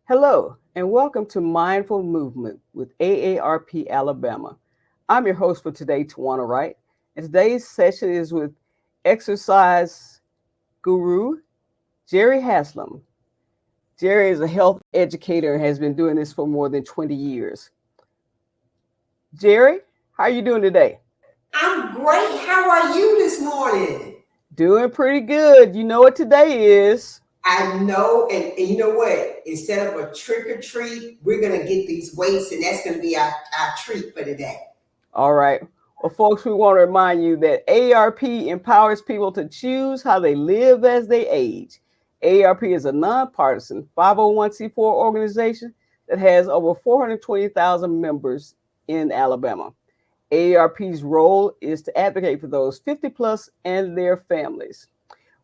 Hello, and welcome to Mindful Movement with AARP Alabama. I'm your host for today, Tawana Wright, and today's session is with exercise guru Jerri Haslem. Jerri is a health educator and has been doing this for more than 20 years. Jerri, how are you doing today? I'm great. How are you this morning? Doing pretty good. You know what today is. I know, and you know what? Instead of a trick or treat, we're going to get these weights, and that's going to be our treat for today. All right. Well, folks, we want to remind you that AARP empowers people to choose how they live as they age. AARP is a nonpartisan 501c4 organization that has over 420,000 members in Alabama. AARP's role is to advocate for those 50 plus and their families.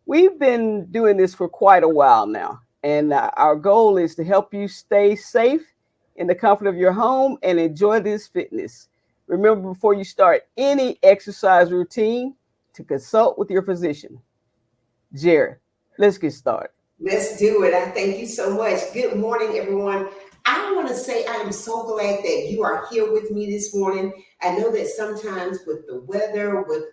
We've been doing this for quite a while now, and our goal is to help you stay safe in the comfort of your home and enjoy this fitness. Remember, before you start any exercise routine, to consult with your physician. Jerri, let's get started. Let's do it. I thank you so much. Good morning, everyone. I want to say I am so glad that you are here with me this morning. I know that sometimes with the weather, with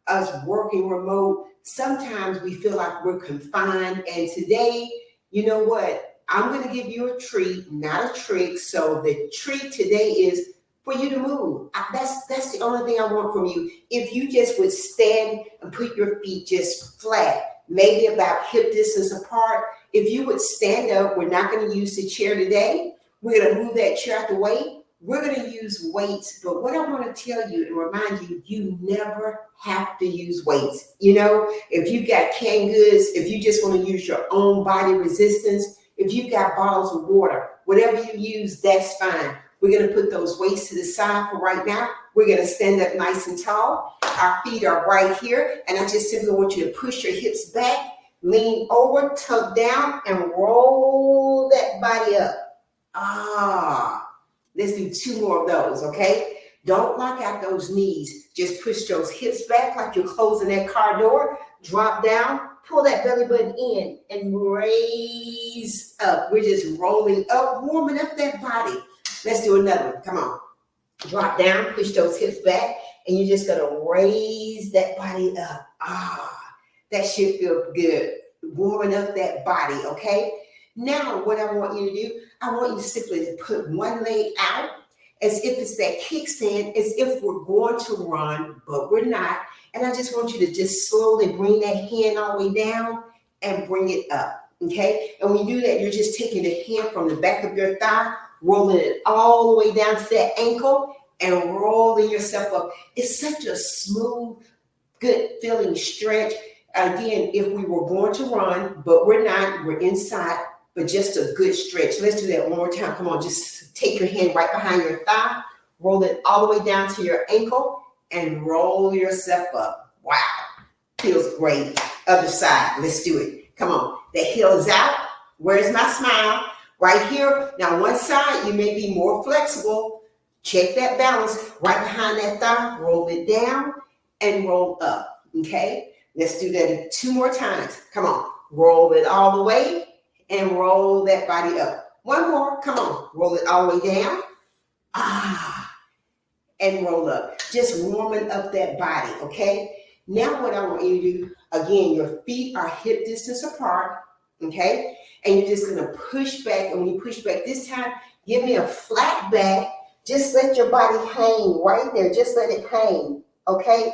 us working remote, sometimes we feel like we're confined. And today, you know what? I'm going to give you a treat, not a trick. So the treat today is for you to move. That's the only thing I want from you. If you just would stand and put your feet just flat, maybe about hip distance apart. If you would stand up, we're not going to use the chair today. We're going to move that chair out the way. We're going to use weights. But what I want to tell you and remind you, you never have to use weights. You know, if you've got canned goods, if you just want to use your own body resistance, if you've got bottles of water, whatever you use, that's fine. We're going to put those weights to the side for right now. We're going to stand up nice and tall. Our feet are right here. And I just simply want you to push your hips back, lean over, tuck down, and roll that body up. Let's do 2 more of those, okay? Don't lock out those knees. Just push those hips back like you're closing that car door. Drop down, pull that belly button in, and raise up. We're just rolling up, warming up that body. Let's do another one. Come on. Drop down, push those hips back, and you're just going to raise that body up. That should feel good. Warming up that body, okay? Now, what I want you to do, I want you to simply put one leg out as if it's that kickstand, as if we're going to run, but we're not. And I just want you to just slowly bring that hand all the way down and bring it up, okay? And when you do that, you're just taking the hand from the back of your thigh, rolling it all the way down to that ankle and rolling yourself up. It's such a smooth, good feeling stretch. Again, if we were going to run, but we're not, we're inside, but just a good stretch. Let's do that one more time. Come on, just take your hand right behind your thigh, roll it all the way down to your ankle, and roll yourself up. Wow, feels great. Other side, let's do it. Come on, the heel is out. Where's my smile? Right here. Now, one side, you may be more flexible. Check that balance right behind that thigh. Roll it down and roll up, okay? Let's do that 2 more times. Come on, roll it all the way and roll that body up. 1 more, come on, roll it all the way down. And roll up. Just warming up that body, okay? Now what I want you to do, again, your feet are hip distance apart, okay? And you're just gonna push back, and when you push back this time, give me a flat back. Just let your body hang right there. Just let it hang, okay?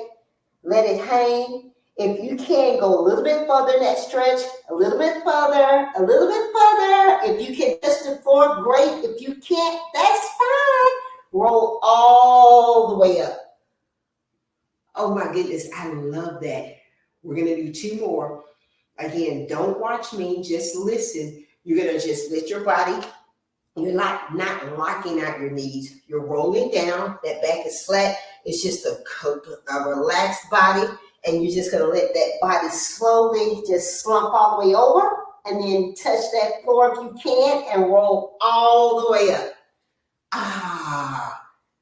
Let it hang. If you can, go a little bit further in that stretch, a little bit further, a little bit further. If you can just it forward, great. If you can't, that's fine. Roll all the way up. Oh my goodness, I love that. We're gonna do 2 more. Again, don't watch me, just listen. You're gonna just let your body, you're not locking out your knees. You're rolling down, that back is flat. It's just a relaxed body. And you're just going to let that body slowly just slump all the way over and then touch that floor if you can and roll all the way up.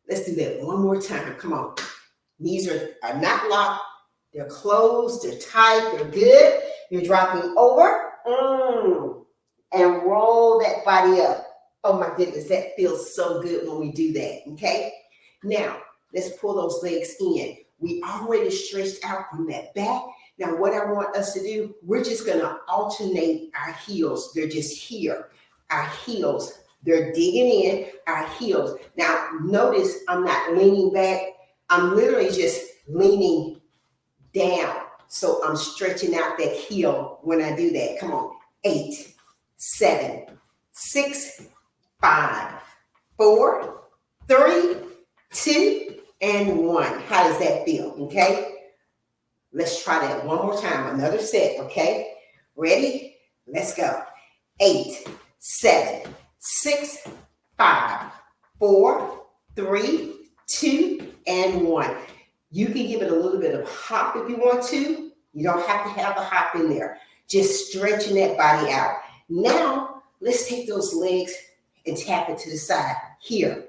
Let's do that one more time. Come on. Knees are not locked. They're closed. They're tight. They're good. You're dropping over and roll that body up. Oh my goodness, that feels so good when we do that, okay? Now, let's pull those legs in. We already stretched out from that back. Now, what I want us to do, we're just gonna alternate our heels. They're just here. Our heels, they're digging in, our heels. Now, notice I'm not leaning back. I'm literally just leaning down. So I'm stretching out that heel when I do that. Come on. 8, 7, 6, 5, 4, 3, 2, and 1. How does that feel? Okay. Let's try that one more time. Another set. Okay. Ready? Let's go. 8, 7, 6, 5, 4, 3, 2, and 1. You can give it a little bit of hop if you want to. You don't have to have a hop in there. Just stretching that body out. Now, let's take those legs and tap it to the side. Here,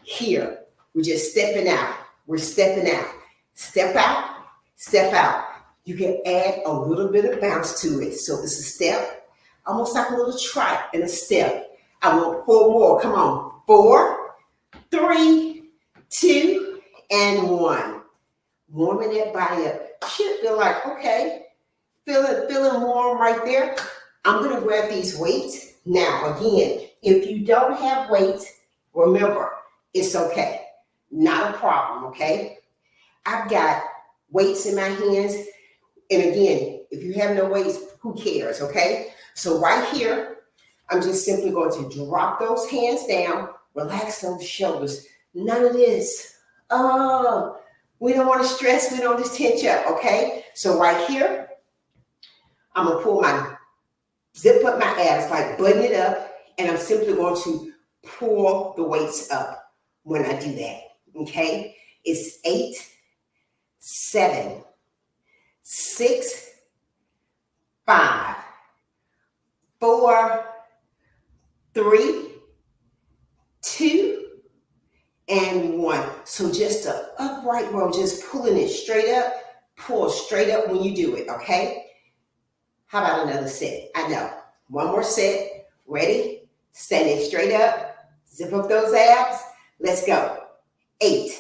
here. We're just stepping out. We're stepping out. Step out, step out. You can add a little bit of bounce to it. So it's a step, almost like a little trot and a step. I want 4 more. Come on. 4, 3, 2, and 1. Warming that body up. Should feel like, okay, feeling warm right there. I'm going to grab these weights. Now, again, if you don't have weights, remember, it's okay. Not a problem, okay? I've got weights in my hands. And again, if you have no weights, who cares, okay? So right here, I'm just simply going to drop those hands down, relax those shoulders. None of this. Oh, we don't want to stress. We don't just tense up, okay? So right here, I'm going to pull my, zip up my abs, like button it up, and I'm simply going to pull the weights up when I do that, okay? It's 8, 7, 6, 5, 4, 3, 2, and 1. So just an upright row, just pulling it straight up. Pull straight up when you do it, okay? How about another set? I know. One more set. Ready? Standing straight up. Zip up those abs. Let's go. 8,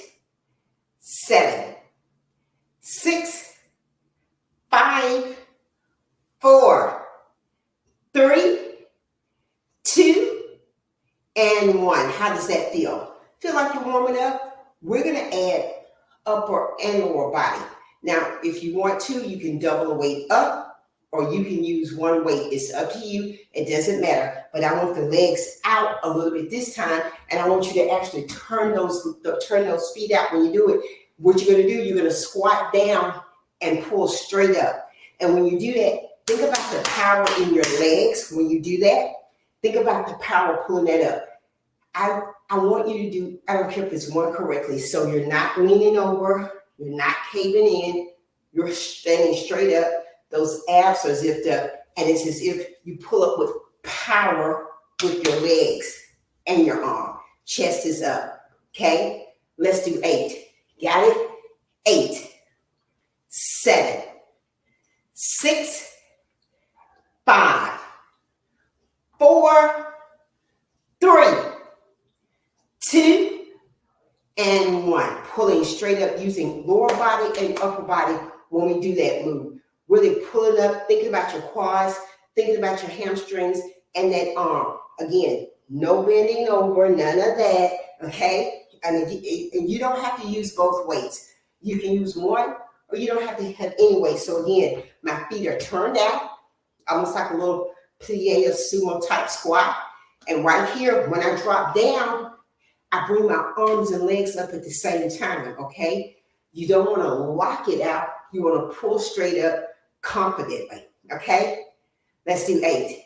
7, 6, 5, 4, 3, 2, and 1. How does that feel? Feel like you're warming up? We're going to add upper and lower body. Now, if you want to, you can double the weight up, or you can use one weight. It's up to you. It doesn't matter. But I want the legs out a little bit this time, and I want you to actually turn those feet out when you do it. What you're going to do, you're going to squat down and pull straight up. And when you do that, think about the power in your legs. When you do that, think about the power pulling that up. I want you to do, I don't care if it's one correctly, so you're not leaning over, you're not caving in, you're standing straight up, those abs are zipped up, and it's as if you pull up with power with your legs and your arm. Chest is up, okay? Let's do 8. Got it? 8, 7, 6, 5, 4, 3, 2, and 1. Pulling straight up using lower body and upper body when we do that move. Really pulling up, thinking about your quads, thinking about your hamstrings and that arm. Again, no bending over, none of that, okay? And you don't have to use both weights. You can use one, or you don't have to have any weight. So again, my feet are turned out, almost like a little plie or sumo type squat. And right here, when I drop down, I bring my arms and legs up at the same time, okay? You don't want to lock it out. You want to pull straight up confidently, okay? Let's do 8.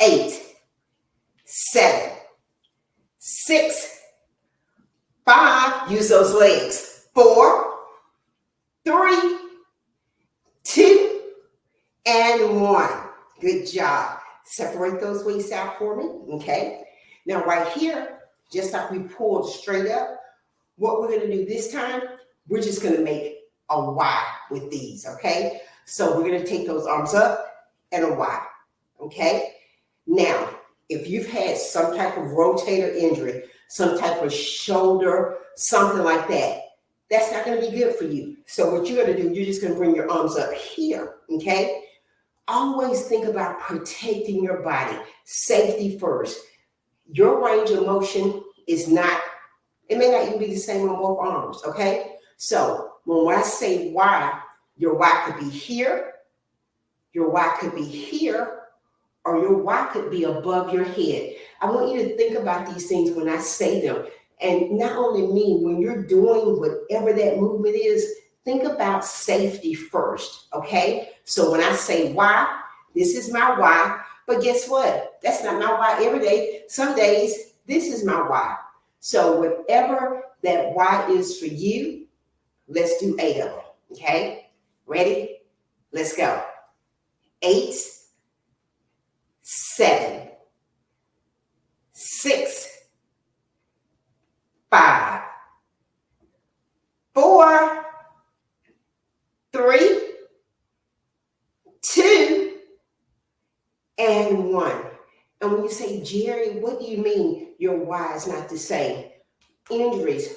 8, 7, 6, 5. Use those legs. 4, 3, 2, and 1. Good job. Separate those weights out for me, okay? Now right here, just like we pulled straight up, what we're going to do this time, we're just going to make a Y with these, okay? So we're going to take those arms up and a Y, okay? Now, if you've had some type of rotator injury, some type of shoulder, something like that, that's not going to be good for you. So what you're going to do, you're just going to bring your arms up here, okay? Always think about protecting your body. Safety first. Your range of motion is not, it may not even be the same on both arms, okay? So when I say Y, your Y could be here, your Y could be here, or your Y could be above your head. I want you to think about these things when I say them. And not only me, when you're doing whatever that movement is, think about safety first, okay? So when I say Y, this is my Y, but guess what? That's not my Y every day. Some days, this is my Y. So whatever that Y is for you, let's do 8 of them, okay? Ready? Let's go. 8, 7, 6, 5, 4, 3, 2, and 1. And when you say, Jerri, what do you mean your Y is not the same? Injuries,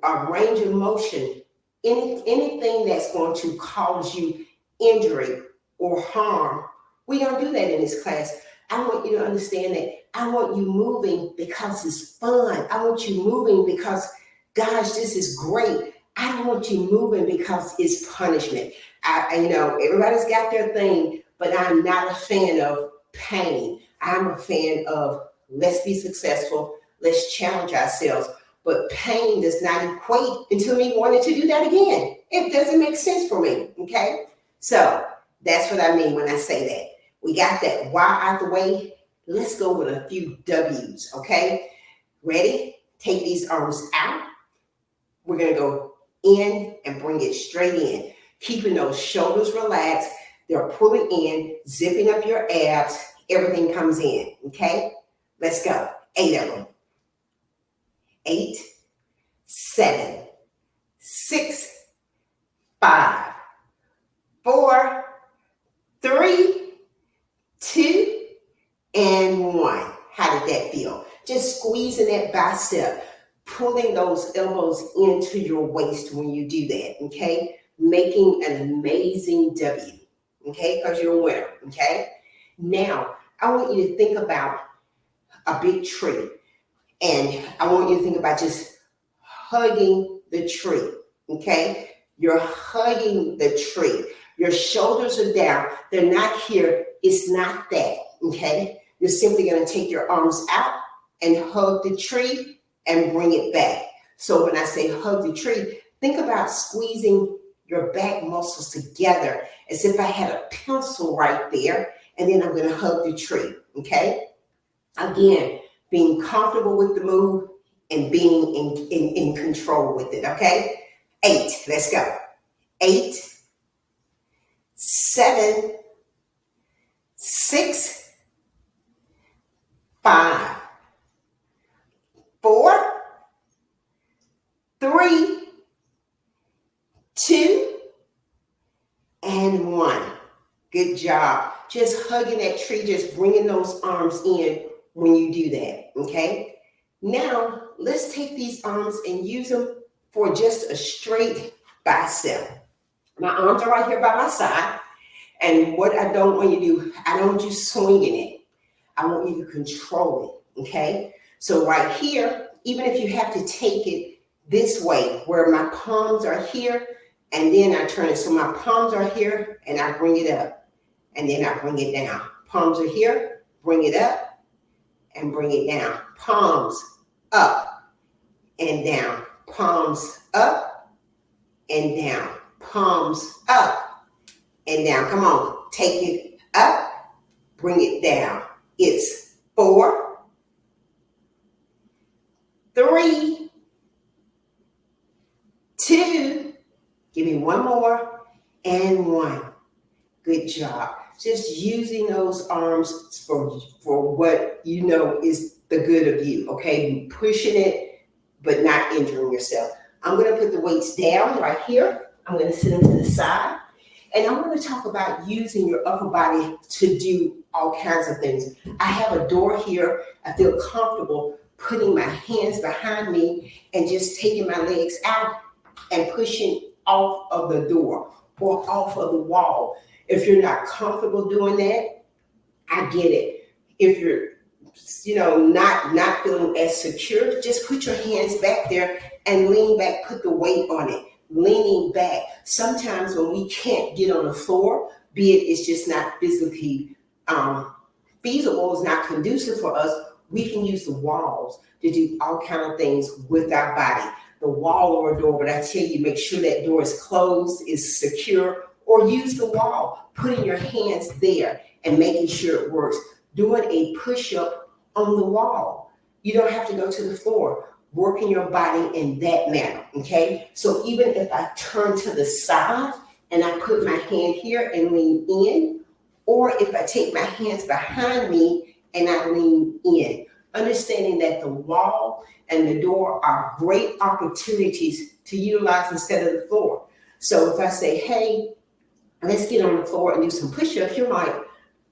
a range of motion, anything that's going to cause you injury or harm, we don't do that in this class. I want you to understand that I want you moving because it's fun. I want you moving because, gosh, this is great. I don't want you moving because it's punishment. Everybody's got their thing, but I'm not a fan of pain. I'm a fan of let's be successful, let's challenge ourselves. But pain does not equate into me wanting to do that again. It doesn't make sense for me, okay? So that's what I mean when I say that. We got that Y out the way. Let's go with a few W's, okay? Ready? Take these arms out. We're going to go in and bring it straight in. Keeping those shoulders relaxed. They're pulling in, zipping up your abs. Everything comes in, okay? Let's go. 8 of them. 8, 7, 6, 5, 4, 3, 2, and 1. How did that feel? Just squeezing that bicep, pulling those elbows into your waist when you do that, okay? Making an amazing W, okay? Because you're a winner, okay? Now, I want you to think about a big tree. And I want you to think about just hugging the tree, okay? You're hugging the tree. Your shoulders are down. They're not here. It's not that, okay? You're simply going to take your arms out and hug the tree and bring it back. So when I say hug the tree, think about squeezing your back muscles together as if I had a pencil right there, and then I'm going to hug the tree, okay? Again, being comfortable with the move and being in control with it, okay? 8, let's go. 8, 7, 6, 5, 4, 3, 2, and 1. Good job. Just hugging that tree, just bringing those arms in when you do that, okay? Now, let's take these arms and use them for just a straight bicep. My arms are right here by my side, and what I don't want you to do, I don't want you swinging it. I want you to control it, okay? So right here, even if you have to take it this way, where my palms are here, and then I turn it so my palms are here, and I bring it up, and then I bring it down. Palms are here, bring it up, and bring it down. Palms up and down. Palms up and down. Palms up and down. Come on, take it up, bring it down. It's 4, 3, 2, give me one more, and 1. Good job. Just using those arms for what you know is the good of you, okay? Pushing it, but not injuring yourself. I'm going to put the weights down right here. I'm going to sit them to the side. And I'm going to talk about using your upper body to do all kinds of things. I have a door here. I feel comfortable putting my hands behind me and just taking my legs out and pushing off of the door or off of the wall. If you're not comfortable doing that, I get it. If you're, not feeling as secure, just put your hands back there and lean back, put the weight on it, leaning back. Sometimes when we can't get on the floor, be it it's just not physically feasible, is not conducive for us, we can use the walls to do all kind of things with our body. The wall or a door, but I tell you, make sure that door is closed, is secure, or use the wall, putting your hands there and making sure it works. Doing a push-up on the wall. You don't have to go to the floor. Working your body in that manner, okay? So even if I turn to the side and I put my hand here and lean in, or if I take my hands behind me and I lean in, understanding that the wall and the door are great opportunities to utilize instead of the floor. So if I say, hey, let's get on the floor and do some push-ups, you're like,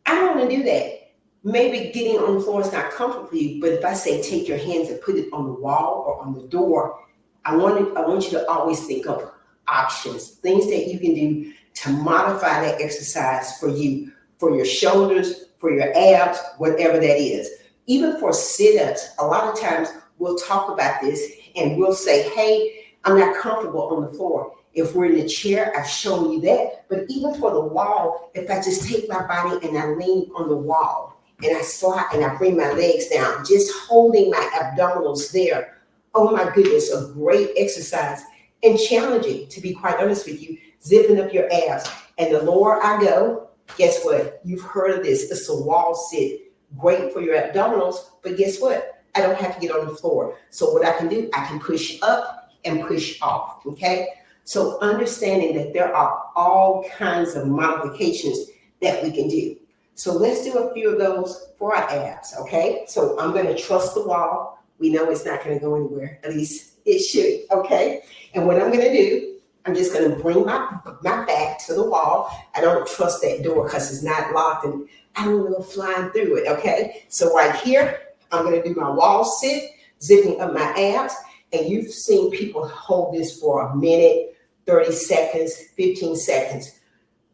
I don't want to do that. Maybe getting on the floor is not comfortable for you, but if I say take your hands and put it on the wall or on the door, I want you to always think of options, things that you can do to modify that exercise for you, for your shoulders, for your abs, whatever that is. Even for sit-ups, a lot of times we'll talk about this and we'll say, hey, I'm not comfortable on the floor. If we're in a chair, I've shown you that. But even for the wall, if I just take my body and I lean on the wall and I slide and I bring my legs down, just holding my abdominals there, oh my goodness, a great exercise and challenging, to be quite honest with you, zipping up your abs. And the lower I go, guess what? You've heard of this. It's a wall sit. Great for your abdominals, but guess what? I don't have to get on the floor. So what I can do, I can push up and push off, okay? So understanding that there are all kinds of modifications that we can do. So let's do a few of those for our abs, okay? So I'm gonna trust the wall. We know it's not gonna go anywhere, at least it should, okay? And what I'm gonna do, I'm just gonna bring my back to the wall. I don't trust that door because it's not locked and I don't want to go flying through it, okay? So right here, I'm gonna do my wall sit, zipping up my abs, and you've seen people hold this for a minute, 30 seconds, 15 seconds.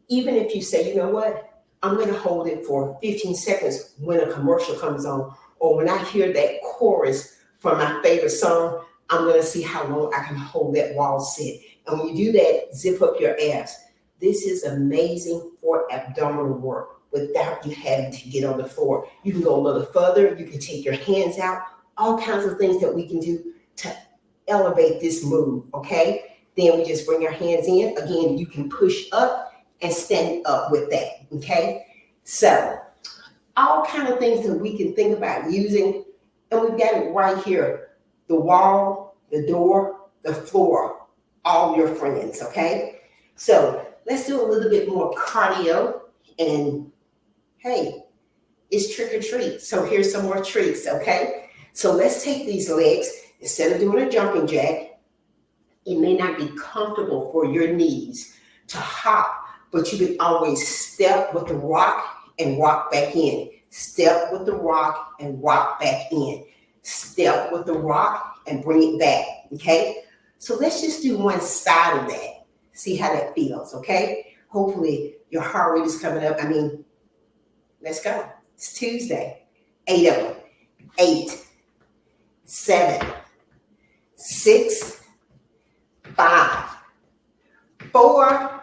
Even if you say, you know what, I'm gonna hold it for 15 seconds when a commercial comes on, or when I hear that chorus from my favorite song, I'm gonna see how long I can hold that wall sit. And when you do that, zip up your abs. This is amazing for abdominal work without you having to get on the floor. You can go a little further, you can take your hands out, all kinds of things that we can do to elevate this move, okay? Then we just bring our hands in. Again, you can push up and stand up with that, okay? So all kind of things that we can think about using, and we've got it right here. The wall, the door, the floor, all your friends, okay? So let's do a little bit more cardio, and hey, it's trick or treat. So here's some more treats, okay? So let's take these legs, instead of doing a jumping jack, it may not be comfortable for your knees to hop, but you can always step with the rock and rock back in. Step with the rock and rock back in. Step with the rock and bring it back, okay? So let's just do one side of that. See how that feels, okay? Hopefully your heart rate is coming up. Let's go. It's Tuesday. 8 of them. 8, 7, 6, 5, 4,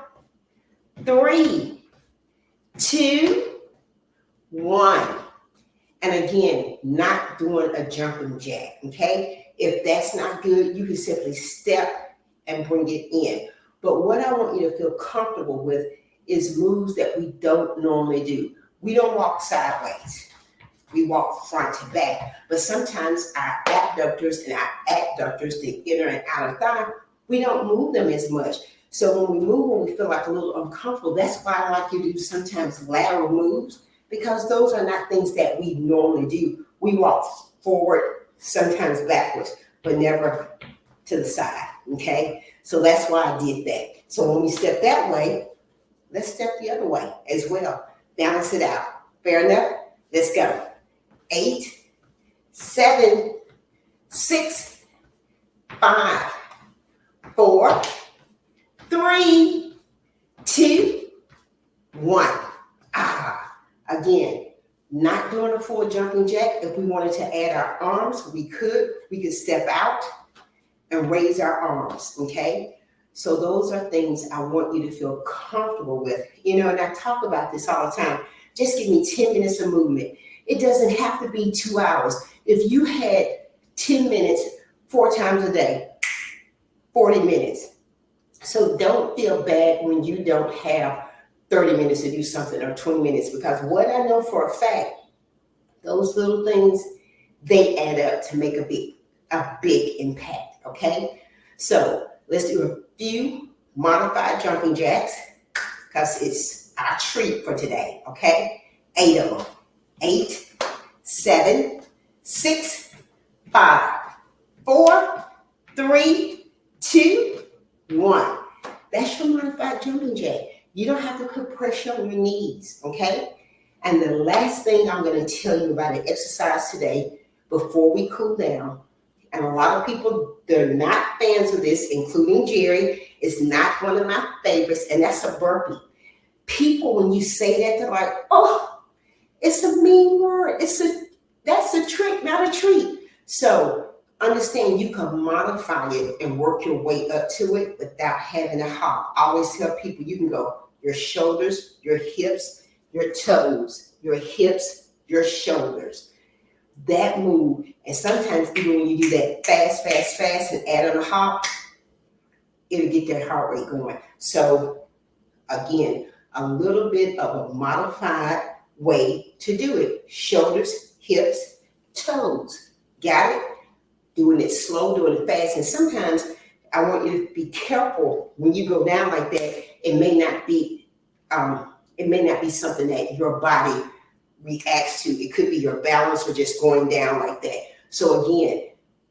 3, 2, 1. And again, not doing a jumping jack, okay? If that's not good, you can simply step and bring it in. But what I want you to feel comfortable with is moves that we don't normally do. We don't walk sideways. We walk front to back. But sometimes our abductors and our adductors, the inner and outer thigh, we don't move them as much. So when we move, when we feel like a little uncomfortable, that's why I like you to do sometimes lateral moves, because those are not things that we normally do. We walk forward, sometimes backwards, but never to the side, okay? So that's why I did that. So when we step that way, let's step the other way as well. Balance it out. Fair enough? Let's go. 8, 7, 6, 5, 4, 3, 2, 1. Again, not doing a full jumping jack. If we wanted to add our arms, we could. We could step out and raise our arms, okay? So those are things I want you to feel comfortable with. You know, and I talk about this all the time. Just give me 10 minutes of movement. It doesn't have to be 2 hours. If you had 10 minutes 4 times a day, 40 minutes. So don't feel bad when you don't have 30 minutes to do something or 20 minutes, because what I know for a fact, those little things, they add up to make a big impact, okay? So let's do a few modified jumping jacks because it's our treat for today, okay? 8 of them. 8, 7, 6, 5, 4, 3, 2, 1. That's your modified jumping jack. You don't have to put pressure on your knees, okay? And the last thing I'm going to tell you about an exercise today before we cool down, and a lot of people, they're not fans of this, including Jerri. It's not one of my favorites, and that's a burpee. People, when you say that, they're like, oh, it's a mean word. That's a trick, not a treat. So understand you can modify it and work your way up to it without having to hop. I always tell people you can go your shoulders, your hips, your toes, your hips, your shoulders. That move, and sometimes even when you do that fast, and add on a hop, it'll get that heart rate going. So again, a little bit of a modified way to do it. Shoulders, hips, toes. Got it? Doing it slow, doing it fast. And sometimes I want you to be careful when you go down like that. It may not be something that your body reacts to. It could be your balance or just going down like that. So again,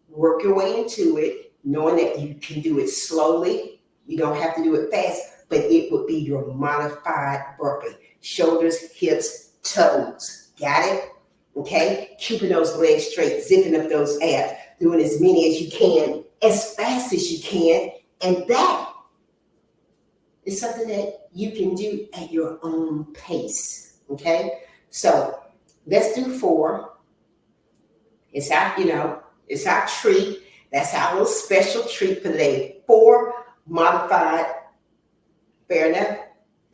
work your way into it, knowing that you can do it slowly. You don't have to do it fast, but it would be your modified burpee. Shoulders, hips, toes. Got it? Okay? Keeping those legs straight, zipping up those abs, doing as many as you can, as fast as you can. And that is something that you can do at your own pace. Okay? So let's do 4. It's our treat. That's our little special treat for the day. 4 modified. Fair enough?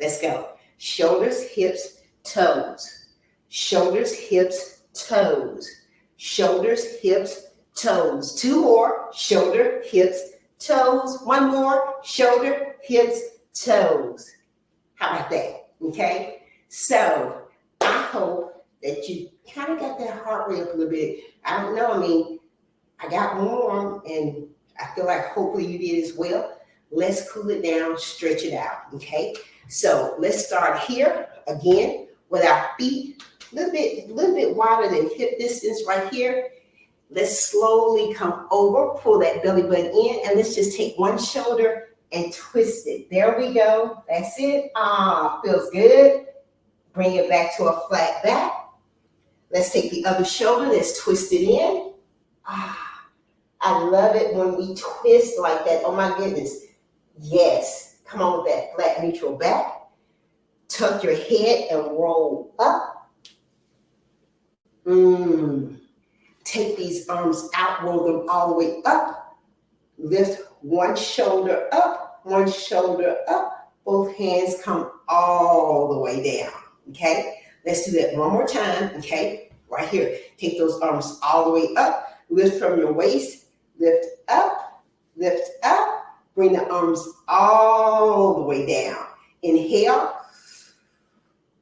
Let's go. Shoulders, hips, toes. Shoulders, hips, toes. Shoulders, hips, toes. 2 more. Shoulder, hips, toes. 1 more. Shoulder, hips, toes. How about that? Okay? So I hope that you kind of got that heart rate up a little bit. I don't know. I mean, I got warm, and I feel like hopefully you did as well. Let's cool it down, stretch it out. Okay? So let's start here again with our feet a little bit wider than hip distance right here. Let's slowly come over, pull that belly button in, and let's just take one shoulder and twist it. There we go. That's it. Feels good. Bring it back to a flat back. Let's take the other shoulder. Let's twist it in. I love it when we twist like that. Oh my goodness. Yes. Come on with that flat neutral back. Tuck your head and roll up. Take these arms out, roll them all the way up. Lift one shoulder up, one shoulder up. Both hands come all the way down, okay? Let's do that one more time, okay? Right here. Take those arms all the way up. Lift from your waist. Lift up, lift up. Bring the arms all the way down. Inhale.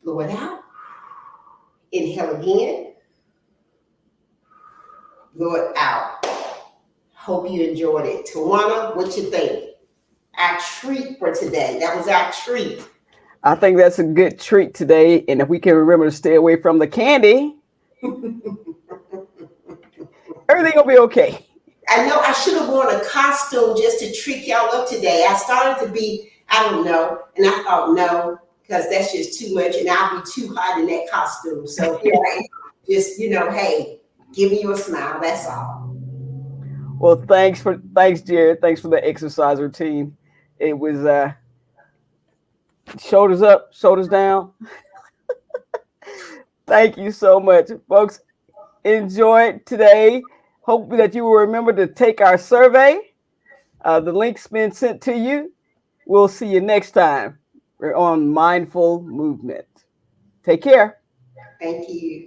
Blow it out. Inhale again. Blow it out. Hope you enjoyed it. Tawana, what you think? Our treat for today. That was our treat. I think that's a good treat today. And if we can remember to stay away from the candy, everything will be okay. I know I should have worn a costume just to trick y'all up today. I started to be, I don't know. And I thought, no, because that's just too much, and I'll be too hot in that costume. So here I am, just hey, give me your smile. That's all. Well, thanks, Jerri. Thanks for the exercise routine. It was shoulders up, shoulders down. Thank you so much, folks. Enjoy today. Hope that you will remember to take our survey. The link's been sent to you. We'll see you next time. We're on Mindful Movement. Take care. Thank you.